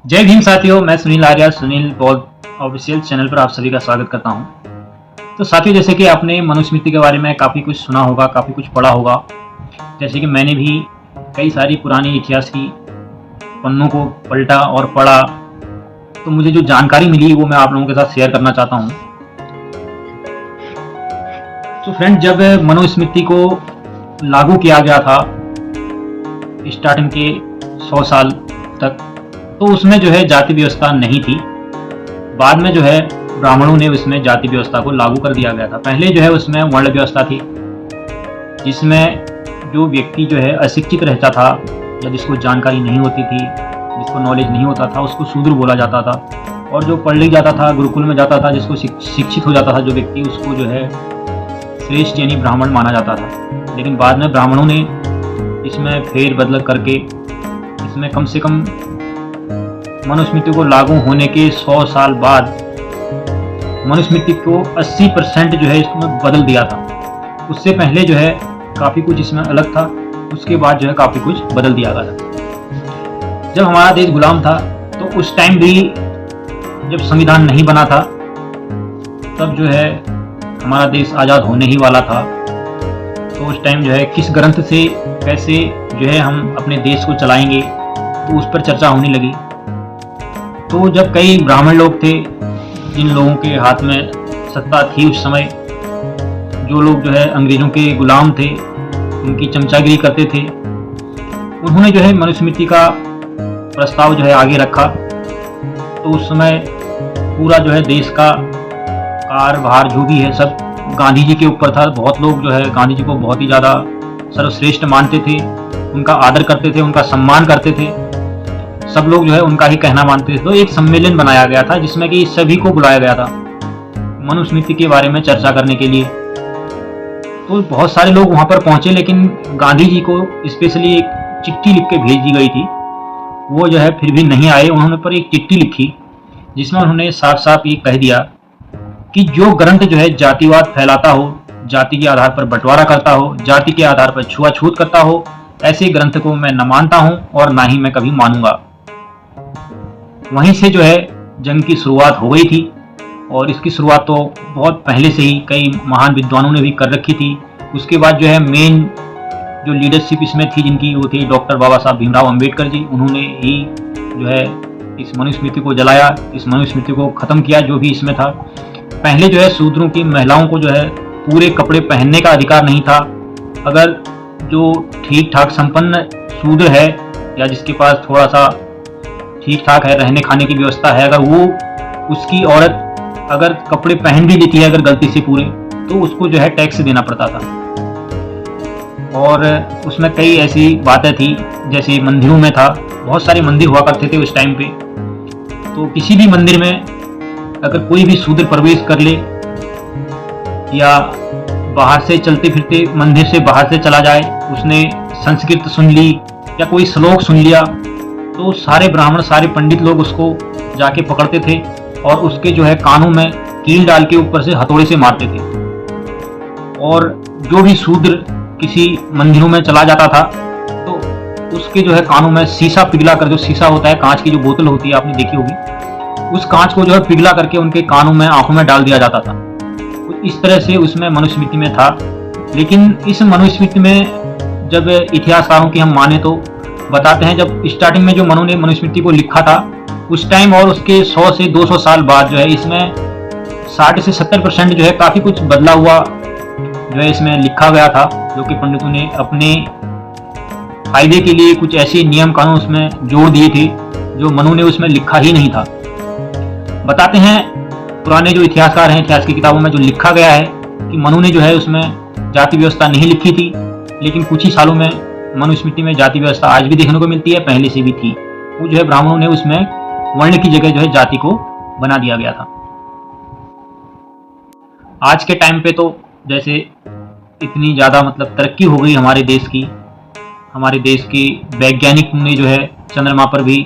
जय भीम साथियों, मैं सुनील आर्या सुनील बौद्ध ऑफिशियल चैनल पर आप सभी का स्वागत करता हूं। तो साथियों, जैसे कि आपने मनुस्मृति के बारे में काफ़ी कुछ सुना होगा, काफ़ी कुछ पढ़ा होगा। जैसे कि मैंने भी कई सारी पुरानी इतिहास की पन्नों को पलटा और पढ़ा, तो मुझे जो जानकारी मिली वो मैं आप लोगों के साथ शेयर करना चाहता हूँ। तो फ्रेंड, जब मनुस्मृति को लागू किया गया था स्टार्टिंग के 100 साल तक, तो उसमें जो है जाति व्यवस्था नहीं थी। बाद में जो है ब्राह्मणों ने उसमें जाति व्यवस्था को लागू कर दिया गया था। पहले जो है उसमें वर्ण व्यवस्था थी, जिसमें जो व्यक्ति जो है अशिक्षित रहता था या जिसको जानकारी नहीं होती थी, जिसको नॉलेज नहीं होता था, उसको शूद्र बोला जाता था। और जो पढ़ लिख जाता था, गुरुकुल में जाता था, जिसको शिक्षित हो जाता था जो व्यक्ति, उसको जो है श्रेष्ठ यानी ब्राह्मण माना जाता था। लेकिन बाद में ब्राह्मणों ने इसमें फेर बदल करके इसमें कम से कम मनुस्मृति को लागू होने के 100 साल बाद मनुस्मृति को 80% जो है इसमें बदल दिया था। उससे पहले जो है काफ़ी कुछ इसमें अलग था, उसके बाद जो है काफ़ी कुछ बदल दिया गया था। जब हमारा देश गुलाम था तो उस टाइम भी जब संविधान नहीं बना था, तब जो है हमारा देश आज़ाद होने ही वाला था। तो उस टाइम जो है किस ग्रंथ से कैसे जो है हम अपने देश को चलाएंगे, तो उस पर चर्चा होने लगी। तो जब कई ब्राह्मण लोग थे जिन लोगों के हाथ में सत्ता थी उस समय, जो लोग जो है अंग्रेजों के गुलाम थे, उनकी चमचागिरी करते थे, उन्होंने जो है मनुस्मृति का प्रस्ताव जो है आगे रखा। तो उस समय पूरा जो है देश का कार्यभार जो भी है सब गांधी जी के ऊपर था। बहुत लोग जो है गांधी जी को बहुत ही ज़्यादा सर्वश्रेष्ठ मानते थे, उनका आदर करते थे, उनका सम्मान करते थे। सब लोग जो है उनका ही कहना मानते थे। तो एक सम्मेलन बनाया गया था जिसमें कि सभी को बुलाया गया था मनुस्मृति के बारे में चर्चा करने के लिए। तो बहुत सारे लोग वहां पर पहुंचे, लेकिन गांधी जी को स्पेशली एक चिट्ठी लिख के भेज दी गई थी। वो जो है फिर भी नहीं आए। उन्होंने पर एक चिट्ठी लिखी जिसमें उन्होंने साफ साफ ये कह दिया कि जो ग्रंथ जो है जातिवाद फैलाता हो, जाति के आधार पर बंटवारा करता हो, जाति के आधार पर छुआछूत करता हो, ऐसे ग्रंथ को मैं न मानता हूं और ना ही मैं कभी मानूंगा। वहीं से जो है जंग की शुरुआत हो गई थी। और इसकी शुरुआत तो बहुत पहले से ही कई महान विद्वानों ने भी कर रखी थी। उसके बाद जो है मेन जो लीडरशिप इसमें थी जिनकी, वो थी डॉक्टर बाबा साहब भीमराव अंबेडकर जी। उन्होंने ही जो है इस मनुस्मृति को जलाया, इस मनुस्मृति को ख़त्म किया जो भी इसमें था। पहले जो है शूद्रों की महिलाओं को जो है पूरे कपड़े पहनने का अधिकार नहीं था। अगर जो ठीक ठाक संपन्न शूद्र है या जिसके पास थोड़ा सा ठीक ठाक है, रहने खाने की व्यवस्था है, अगर वो उसकी औरत अगर कपड़े पहन भी लेती है अगर गलती से पूरे, तो उसको जो है टैक्स देना पड़ता था। और उसमें कई ऐसी बातें थी, जैसे मंदिरों में था, बहुत सारे मंदिर हुआ करते थे उस टाइम पे। तो किसी भी मंदिर में अगर कोई भी शूद्र प्रवेश कर ले या बाहर से चलते फिरते मंदिर से बाहर से चला जाए, उसने संस्कृत सुन ली या कोई श्लोक सुन लिया, तो सारे ब्राह्मण, सारे पंडित लोग उसको जाके पकड़ते थे और उसके जो है कानों में कील डाल के ऊपर से हथौड़े से मारते थे। और जो भी शूद्र किसी मंदिरों में चला जाता था तो उसके जो है कानों में शीशा पिघला कर, जो शीशा होता है कांच की जो बोतल होती है आपने देखी होगी, उस कांच को जो है पिघला करके उनके कानों में, आंखों में डाल दिया जाता था। तो इस तरह से उसमें मनुस्मृति में था। लेकिन इस मनुस्मृति में जब इतिहासकारों की हम माने तो बताते हैं, जब स्टार्टिंग में जो मनु ने मनुस्मृति को लिखा था उस टाइम और उसके 100 से 200 साल बाद जो है इसमें 60 से 70% जो है काफ़ी कुछ बदला हुआ जो है इसमें लिखा गया था, जो कि पंडितों ने अपने फायदे के लिए कुछ ऐसे नियम कानून उसमें जोड़ दिए थे जो मनु ने उसमें लिखा ही नहीं था। बताते हैं पुराने जो इतिहासकार हैं, इतिहास की किताबों में जो लिखा गया है कि मनु ने जो है उसमें जाति व्यवस्था नहीं लिखी थी, लेकिन कुछ ही सालों में मनुस्मृति में जाति व्यवस्था आज भी देखने को मिलती है, पहले से भी थी। वो जो है ब्राह्मणों ने उसमें वर्ण की जगह जो है जाति को बना दिया गया था। आज के टाइम पे तो जैसे इतनी ज़्यादा मतलब तरक्की हो गई हमारे देश की, हमारे देश के वैज्ञानिक ने जो है चंद्रमा पर भी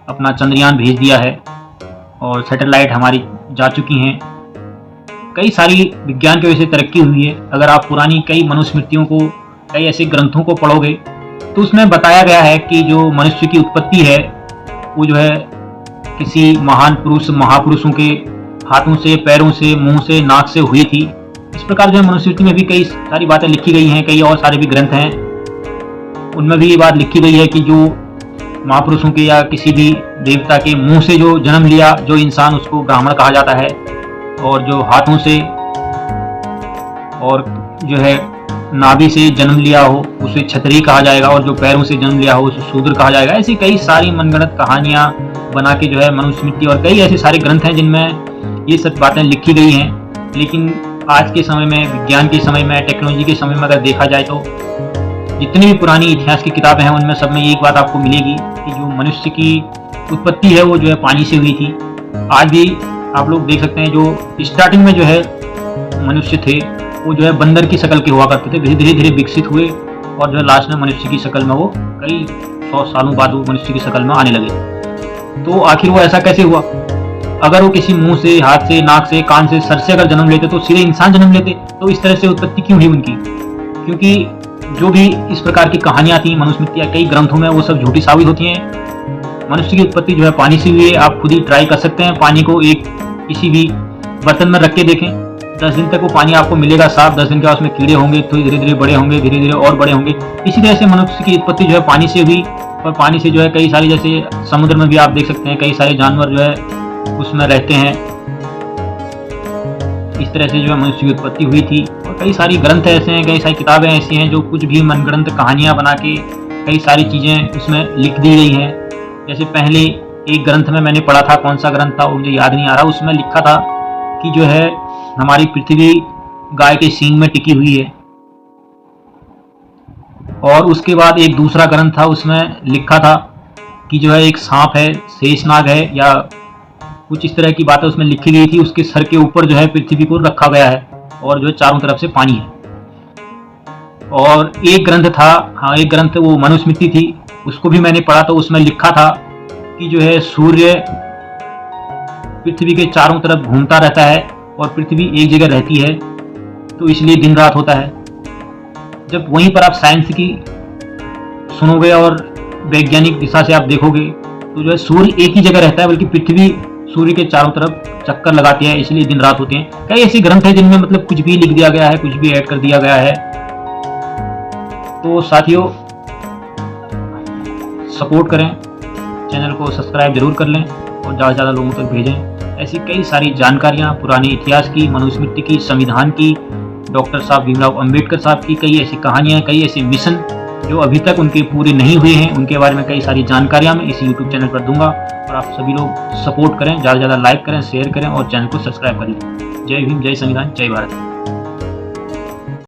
अपना चंद्रयान भेज दिया है और सैटेलाइट हमारी जा चुकी हैं। कई सारी विज्ञान की वजह से तरक्की हुई है। अगर आप पुरानी कई मनुस्मृतियों को, कई ऐसे ग्रंथों को पढ़ोगे तो उसमें बताया गया है कि जो मनुष्य की उत्पत्ति है वो जो है किसी महान पुरुष महापुरुषों के हाथों से, पैरों से, मुंह से, नाक से हुई थी। इस प्रकार जो है मनुस्मृति में भी कई सारी बातें लिखी गई हैं। कई और सारे भी ग्रंथ हैं, उनमें भी ये बात लिखी गई है कि जो महापुरुषों के या किसी भी देवता के मुंह से जो जन्म लिया जो इंसान, उसको ब्राह्मण कहा जाता है। और जो हाथों से और जो है नाभि से जन्म लिया हो उसे क्षत्रिय कहा जाएगा, और जो पैरों से जन्म लिया हो उसे शूद्र कहा जाएगा। ऐसी कई सारी मनगढ़ंत कहानियां बना के जो है मनुस्मृति और कई ऐसे सारे ग्रंथ हैं जिनमें ये सब बातें लिखी गई हैं। लेकिन आज के समय में, विज्ञान के समय में, टेक्नोलॉजी के समय में अगर देखा जाए तो जितनी भी पुरानी इतिहास की किताबें हैं उनमें सब में एक बात आपको मिलेगी कि जो मनुष्य की उत्पत्ति है वो जो है पानी से हुई थी। आज भी आप लोग देख सकते हैं जो स्टार्टिंग में जो है मनुष्य थे वो जो है बंदर की शक्ल के हुआ करते थे, धीरे धीरे विकसित हुए और जो है लास्ट में मनुष्य की शक्ल में वो कई 100 सालों बाद वो मनुष्य की शक्ल में आने लगे। तो आखिर वो ऐसा कैसे हुआ? अगर वो किसी मुंह से, हाथ से, नाक से, कान से, सर से अगर जन्म लेते तो सीधे इंसान जन्म लेते, तो इस तरह से उत्पत्ति क्यों हुई उनकी? क्योंकि जो भी इस प्रकार की कहानियां थी मनुस्मृति या कई ग्रंथों में, वो सब झूठी साबित होती हैं। मनुष्य की उत्पत्ति जो है पानी से हुई है। आप खुद ही ट्राई कर सकते हैं, पानी को एक किसी भी बर्तन में रख के देखें, 10 दिन तक वो पानी आपको मिलेगा साफ। 10 दिन के बाद उसमें कीड़े होंगे, तो धीरे धीरे बड़े होंगे, धीरे धीरे और बड़े होंगे। इसी तरह से मनुष्य की उत्पत्ति जो है पानी से हुई, और पानी से जो है कई सारी, जैसे समुद्र में भी आप देख सकते हैं कई सारे जानवर जो है उसमें रहते हैं। इस तरह से जो है मनुष्य की उत्पत्ति हुई थी। और कई सारी ग्रंथ ऐसे हैं, कई सारी किताबें ऐसी हैं जो कुछ भी मनगढ़ंत कहानियां बना के कई सारी चीज़ें उसमें लिख दी गई हैं। जैसे पहले एक ग्रंथ में मैंने पढ़ा था, कौन सा ग्रंथ था वो मुझे याद नहीं आ रहा, उसमें लिखा था कि जो है हमारी पृथ्वी गाय के सींग में टिकी हुई है। और उसके बाद एक दूसरा ग्रंथ था, उसमें लिखा था कि जो है एक सांप है, शेषनाग है, या कुछ इस तरह की बातें उसमें लिखी गई थी। उसके सर के ऊपर जो है पृथ्वी को रखा गया है और जो है चारों तरफ से पानी है। और एक ग्रंथ था, हाँ एक ग्रंथ वो मनुस्मृति थी, उसको भी मैंने पढ़ा, तो उसमें लिखा था कि जो है सूर्य पृथ्वी के चारों तरफ घूमता रहता है और पृथ्वी एक जगह रहती है, तो इसलिए दिन रात होता है। जब वहीं पर आप साइंस की सुनोगे और वैज्ञानिक दिशा से आप देखोगे तो जो है सूर्य एक ही जगह रहता है, बल्कि पृथ्वी सूर्य के चारों तरफ चक्कर लगाती है, इसलिए दिन रात होते हैं। कई ऐसे ग्रंथ हैं जिनमें मतलब कुछ भी लिख दिया गया है, कुछ भी ऐड कर दिया गया है। तो साथियों सपोर्ट करें, चैनल को सब्सक्राइब जरूर कर लें और ज़्यादा से ज़्यादा लोगों तक भेजें। ऐसी कई सारी जानकारियाँ पुराने इतिहास की, मनुस्मृति की, संविधान की, डॉक्टर साहब भीमराव अंबेडकर साहब की कई ऐसी कहानियाँ, कई ऐसे मिशन जो अभी तक उनके पूरे नहीं हुए हैं, उनके बारे में कई सारी जानकारियाँ मैं इस यूट्यूब चैनल पर दूंगा। और आप सभी लोग सपोर्ट करें, ज़्यादा से ज़्यादा लाइक करें, शेयर करें और चैनल को सब्सक्राइब करें। जय भीम, जय संविधान, जय भारत।